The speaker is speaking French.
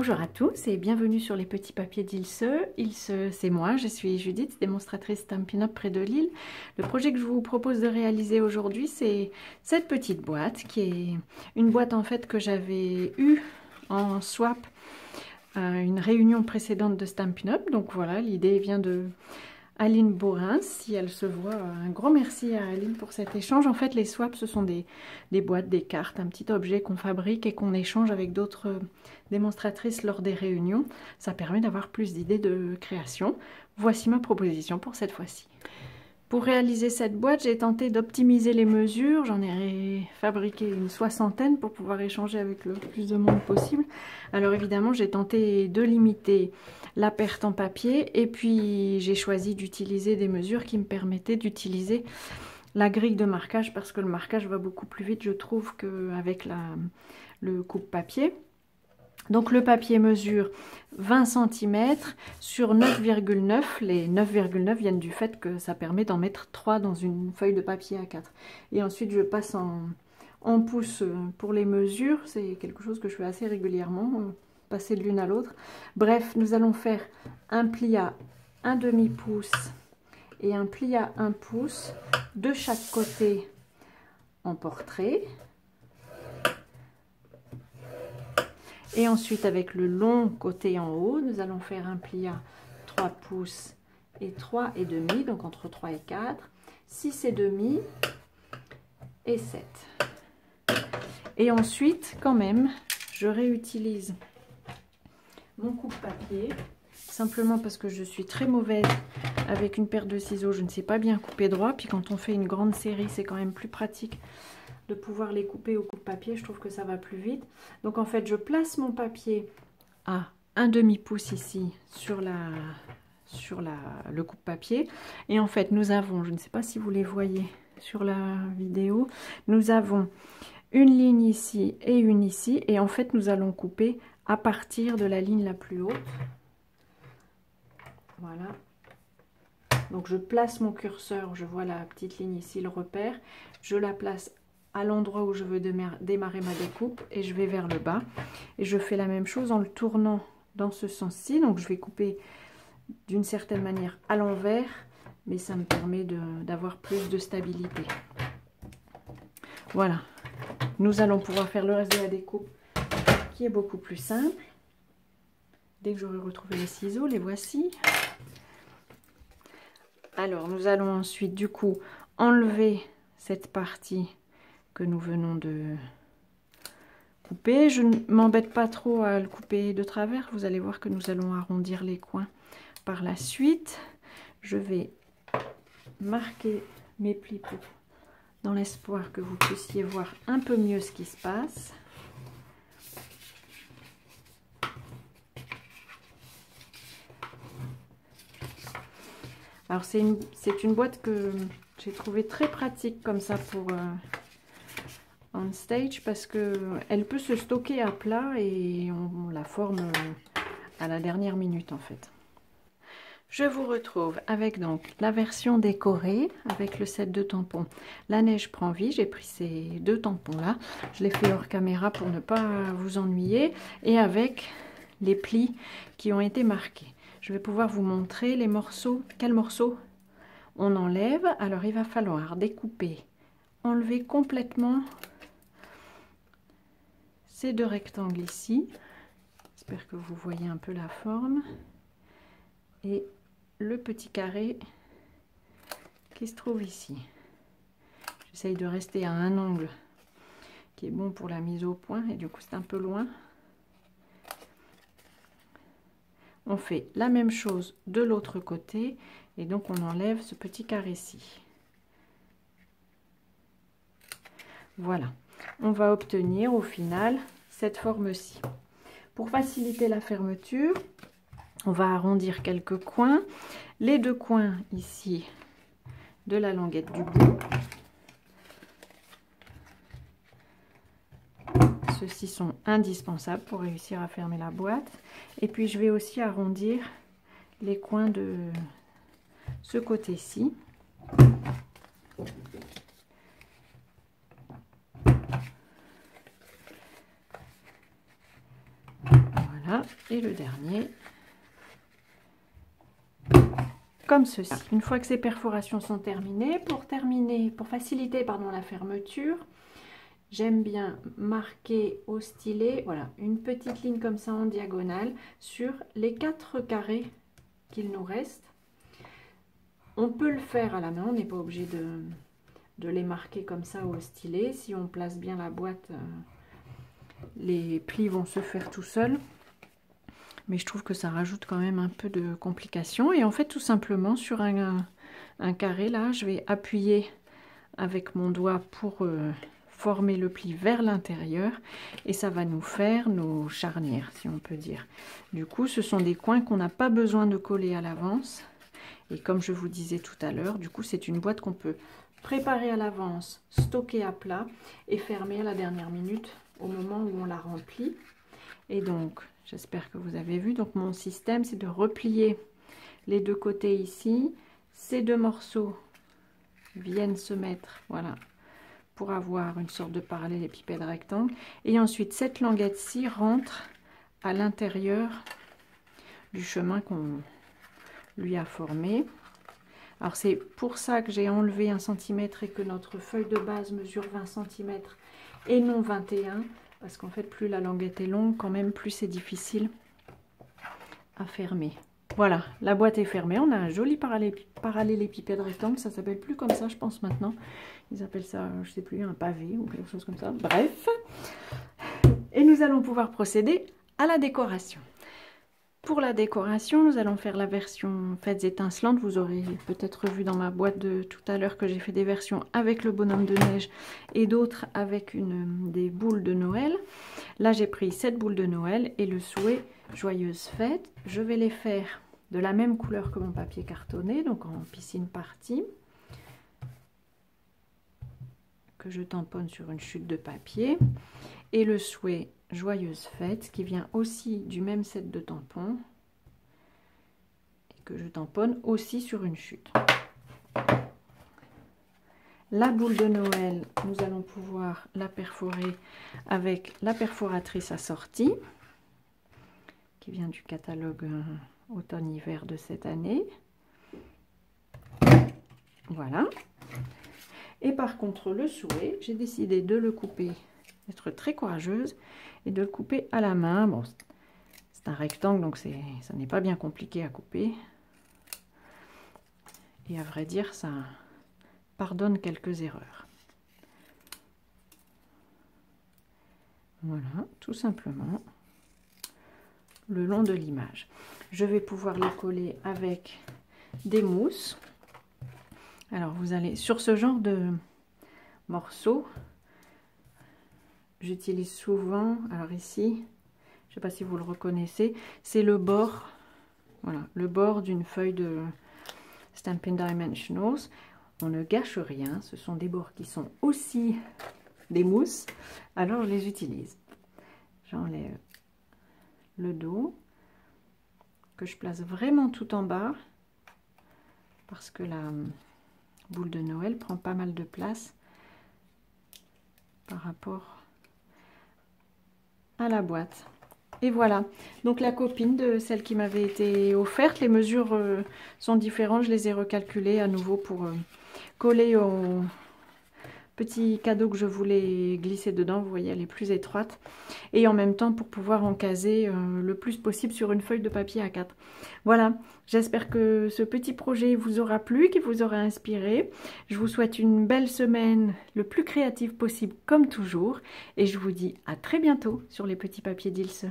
Bonjour à tous et bienvenue sur les petits papiers d'Ilse. Ilse, c'est moi, je suis Judith, démonstratrice Stampin' Up près de Lille. Le projet que je vous propose de réaliser aujourd'hui, c'est cette petite boîte qui est une boîte en fait que j'avais eue en swap à une réunion précédente de Stampin' Up. Donc voilà, l'idée vient de Aline Borin, si elle se voit. Un grand merci à Aline pour cet échange. En fait, les swaps, ce sont des boîtes, des cartes, un petit objet qu'on fabrique et qu'on échange avec d'autres démonstratrices lors des réunions. Ça permet d'avoir plus d'idées de création. Voici ma proposition pour cette fois-ci. Pour réaliser cette boîte, j'ai tenté d'optimiser les mesures. J'en ai fabriqué une soixantaine pour pouvoir échanger avec le plus de monde possible. Alors évidemment, j'ai tenté de limiter la perte en papier et puis j'ai choisi d'utiliser des mesures qui me permettaient d'utiliser la grille de marquage parce que le marquage va beaucoup plus vite, je trouve, qu'avec le coupe-papier. Donc le papier mesure 20 cm sur 9,9. Les 9,9 viennent du fait que ça permet d'en mettre 3 dans une feuille de papier A4. Et ensuite je passe en pouces pour les mesures. C'est quelque chose que je fais assez régulièrement, passer de l'une à l'autre. Bref, nous allons faire un pli à 1/2 pouce et un pli à 1 pouce de chaque côté en portrait. Et ensuite, avec le long côté en haut, nous allons faire un pli à 3 pouces et 3,5, donc entre 3 et 4, 6,5 et 7. Et ensuite, quand même, je réutilise mon coupe-papier, simplement parce que je suis très mauvaise avec une paire de ciseaux, je ne sais pas bien couper droit, puis quand on fait une grande série, c'est quand même plus pratique de pouvoir les couper au coupe-papier, je trouve que ça va plus vite. Donc en fait, je place mon papier à 1/2 pouce ici sur le coupe-papier. Et en fait, nous avons, je ne sais pas si vous les voyez sur la vidéo, nous avons une ligne ici et une ici. Et en fait, nous allons couper à partir de la ligne la plus haute. Voilà. Donc je place mon curseur, je vois la petite ligne ici, le repère. Je la place à l'endroit où je veux démarrer ma découpe et je vais vers le bas et je fais la même chose en le tournant dans ce sens-ci. Donc je vais couper d'une certaine manière à l'envers, mais ça me permet d'avoir plus de stabilité. Voilà, nous allons pouvoir faire le reste de la découpe qui est beaucoup plus simple. Dès que j'aurai retrouvé les ciseaux, les voici. Alors nous allons ensuite du coup enlever cette partie que nous venons de couper. Je ne m'embête pas trop à le couper de travers. Vous allez voir que nous allons arrondir les coins par la suite. Je vais marquer mes plis dans l'espoir que vous puissiez voir un peu mieux ce qui se passe. Alors c'est une boîte que j'ai trouvée très pratique comme ça pour on stage parce que elle peut se stocker à plat et on la forme à la dernière minute en fait. Je vous retrouve avec donc la version décorée avec le set de tampons La Neige prend vie. J'ai pris ces 2 tampons là, je les fais hors caméra pour ne pas vous ennuyer, et avec les plis qui ont été marqués. Je vais pouvoir vous montrer les morceaux, quels morceaux on enlève. Alors il va falloir découper, enlever complètement ces 2 rectangles ici. J'espère que vous voyez un peu la forme. Et le petit carré qui se trouve ici. J'essaye de rester à un angle qui est bon pour la mise au point. Et du coup, c'est un peu loin. On fait la même chose de l'autre côté. Et donc, on enlève ce petit carré-ci. Voilà. On va obtenir au final cette forme-ci. Pour faciliter la fermeture, on va arrondir quelques coins. Les 2 coins ici de la languette du bout. Ceux-ci sont indispensables pour réussir à fermer la boîte. Et puis je vais aussi arrondir les coins de ce côté-ci. Voilà, et le dernier, comme ceci. Une fois que ces perforations sont terminées, pour faciliter la fermeture, j'aime bien marquer au stylet, voilà, une petite ligne comme ça en diagonale sur les 4 carrés qu'il nous reste. On peut le faire à la main, on n'est pas obligé de les marquer comme ça au stylet. Si on place bien la boîte, les plis vont se faire tout seuls. Mais je trouve que ça rajoute quand même un peu de complications. Et en fait, tout simplement, sur un carré, là, je vais appuyer avec mon doigt pour former le pli vers l'intérieur. Et ça va nous faire nos charnières, si on peut dire. Du coup, ce sont des coins qu'on n'a pas besoin de coller à l'avance. Et comme je vous disais tout à l'heure, du coup, c'est une boîte qu'on peut préparer à l'avance, stocker à plat et fermer à la dernière minute au moment où on la remplit. Et donc, j'espère que vous avez vu, donc mon système, c'est de replier les deux côtés ici. Ces deux morceaux viennent se mettre, voilà, pour avoir une sorte de parallélépipède rectangle. Et ensuite, cette languette-ci rentre à l'intérieur du chemin qu'on lui a formé. Alors c'est pour ça que j'ai enlevé 1 cm et que notre feuille de base mesure 20 cm et non 21, parce qu'en fait plus la languette est longue, quand même plus c'est difficile à fermer. Voilà, la boîte est fermée, on a un joli parallélépipède rectangle, ça s'appelle plus comme ça je pense maintenant, ils appellent ça, je sais plus, un pavé ou quelque chose comme ça, bref. Et nous allons pouvoir procéder à la décoration. Pour la décoration, nous allons faire la version faites étincelantes. Vous aurez peut-être vu dans ma boîte de tout à l'heure que j'ai fait des versions avec le bonhomme de neige et d'autres avec des boules de Noël. Là, j'ai pris 7 boules de Noël et le souhait joyeuse fête. Je vais les faire de la même couleur que mon papier cartonné, donc en piscine partie, que je tamponne sur une chute de papier. Et le souhait joyeuse fête qui vient aussi du même set de tampons et que je tamponne aussi sur une chute. La boule de Noël, nous allons pouvoir la perforer avec la perforatrice assortie qui vient du catalogue automne-hiver de cette année. Voilà. Et par contre le souhait, j'ai décidé de le couper, d'être très courageuse et de le couper à la main. Bon, c'est un rectangle donc ça n'est pas bien compliqué à couper. Et à vrai dire, ça pardonne quelques erreurs. Voilà, tout simplement le long de l'image. Je vais pouvoir les coller avec des mousses. Alors vous allez, sur ce genre de morceaux, j'utilise souvent, alors ici, je ne sais pas si vous le reconnaissez, c'est le bord, voilà, le bord d'une feuille de Stampin' Dimensionals. On ne gâche rien, ce sont des bords qui sont aussi des mousses, alors je les utilise. J'enlève le dos, que je place vraiment tout en bas, parce que la boule de Noël prend pas mal de place par rapport à la boîte. Et voilà, donc la copine de celle qui m'avait été offerte, les mesures sont différentes, je les ai recalculées à nouveau pour coller au petit cadeau que je voulais glisser dedans. Vous voyez, elle est plus étroite, et en même temps pour pouvoir encaser le plus possible sur une feuille de papier A4. Voilà, j'espère que ce petit projet vous aura plu, qu'il vous aura inspiré. Je vous souhaite une belle semaine, le plus créative possible comme toujours, et je vous dis à très bientôt sur les petits papiers d'Ilse.